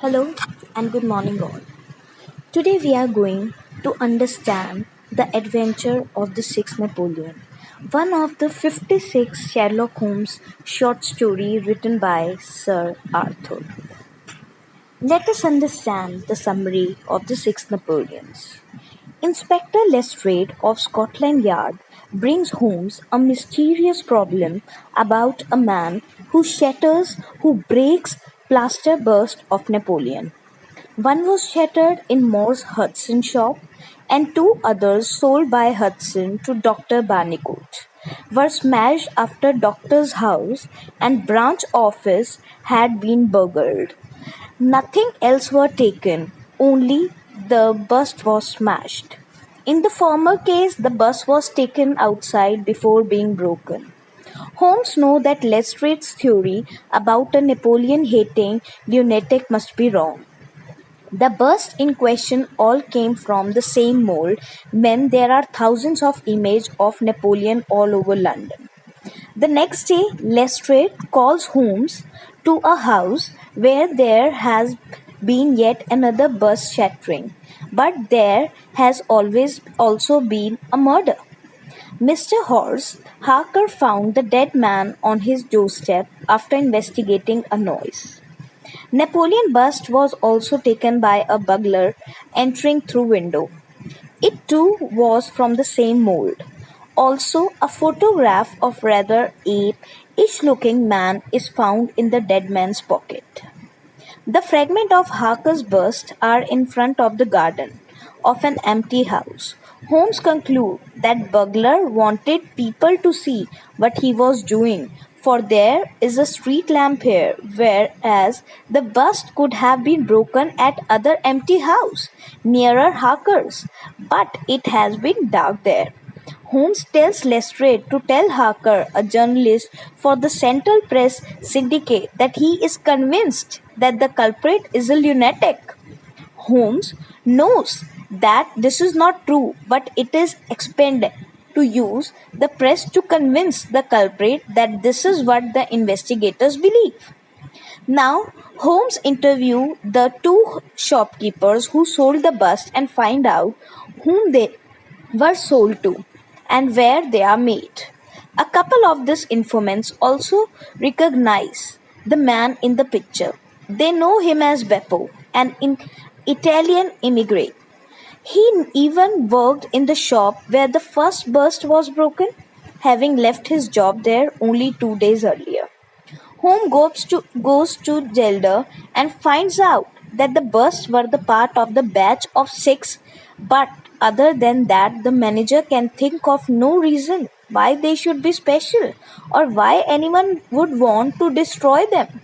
Hello and good morning, all. Today we are going to understand the adventure of the sixth Napoleon, one of the 56 Sherlock Holmes short story written by Sir Arthur. Let us understand the summary of the six Napoleons. Inspector Lestrade of Scotland Yard brings Holmes a mysterious problem about a man who breaks plaster bust of Napoleon. One was shattered in Moore's Hudson shop, and two others sold by Hudson to Dr. Barnicot were smashed after Doctor's house and branch office had been burgled. Nothing else were taken, only the bust was smashed. In the former case, the bust was taken outside before being broken. Holmes knew that Lestrade's theory about a Napoleon hating lunatic must be wrong. The bursts in question all came from the same mold, meant there are thousands of images of Napoleon all over London. The next day, Lestrade calls Holmes to a house where there has been yet another bust shattering, but there has always also been a murder. Mr. Horse Harker found the dead man on his doorstep after investigating a noise. Napoleon bust was also taken by a burglar entering through window. It too was from the same mold. Also, a photograph of rather ape-ish looking man is found in the dead man's pocket. The fragment of Harker's bust are in front of the garden of an empty house. Holmes concludes that burglar wanted people to see what he was doing, for there is a street lamp here, whereas the bust could have been broken at other empty house nearer Harker's, but it has been dark there. Holmes tells Lestrade to tell Harker, a journalist for the Central Press Syndicate, that he is convinced that the culprit is a lunatic. Holmes knows that this is not true, but it is expended to use the press to convince the culprit that this is what the investigators believe. Now, Holmes interviews the two shopkeepers who sold the bust and find out whom they were sold to and where they are made. A couple of these informants also recognize the man in the picture. They know him as Beppo, an Italian immigrant. He even worked in the shop where the first bust was broken, having left his job there only 2 days earlier. Holmes goes to Zelda and finds out that the busts were the part of the batch of six, but other than that, the manager can think of no reason why they should be special or why anyone would want to destroy them.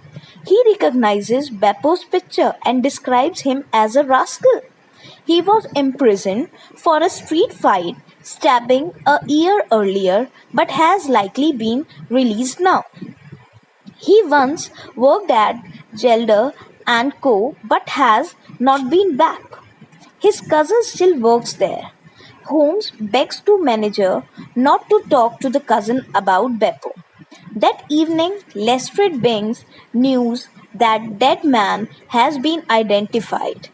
He recognizes Beppo's picture and describes him as a rascal. He was imprisoned for a street fight stabbing a year earlier but has likely been released now. He once worked at Gelder and Co. but has not been back. His cousin still works there. Holmes begs to manager not to talk to the cousin about Beppo. That evening, Lestrade brings news that dead man has been identified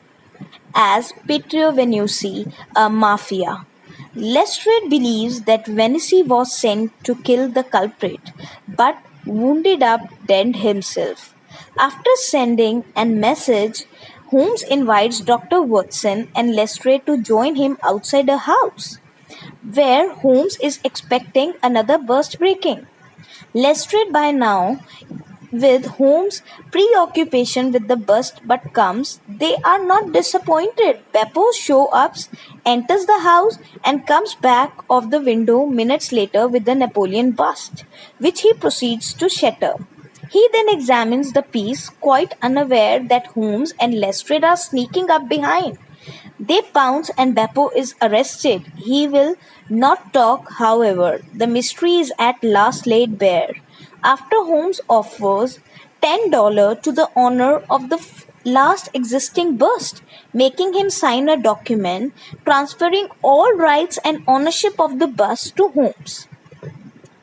as Pietro Venusi, a mafia. Lestrade believes that Venusi was sent to kill the culprit, but wounded up dead himself. After sending a message, Holmes invites Dr. Watson and Lestrade to join him outside a house, where Holmes is expecting another burst breaking. Lestrade by now with Holmes' preoccupation with the bust but comes, they are not disappointed. Beppo shows up, enters the house, and comes back of the window minutes later with the Napoleon bust, which he proceeds to shatter. He then examines the piece, quite unaware that Holmes and Lestrade are sneaking up behind. They pounce and Beppo is arrested. He will not talk, however. The mystery is at last laid bare. After Holmes offers $10 to the owner of the last existing bust, making him sign a document transferring all rights and ownership of the bust to Holmes.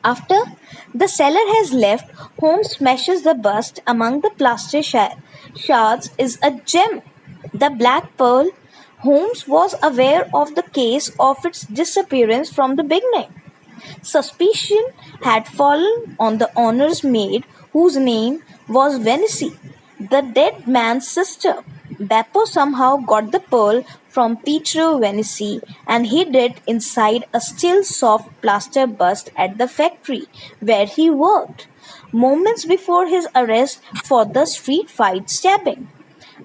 After the seller has left, Holmes smashes the bust among the plaster shards is a gem. The black pearl. Holmes was aware of the case of its disappearance from the beginning. Suspicion had fallen on the owner's maid, whose name was Venice, the dead man's sister. Beppo somehow got the pearl from Pietro Venice and hid it inside a still soft plaster bust at the factory where he worked, moments before his arrest for the street fight stabbing.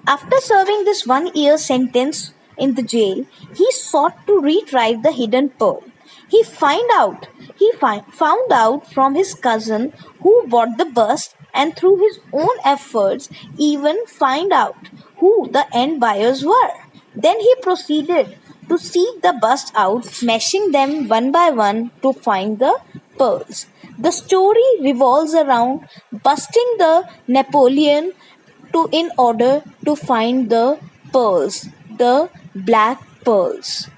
After serving this 1 year sentence in the jail, he sought to retrieve the hidden pearl. He found out from his cousin who bought the bust, and through his own efforts even find out who the end buyers were. Then he proceeded to seek the bust out, smashing them one by one to find the pearls. The story revolves around busting the Napoleon in order to find the pearls, the black pearls.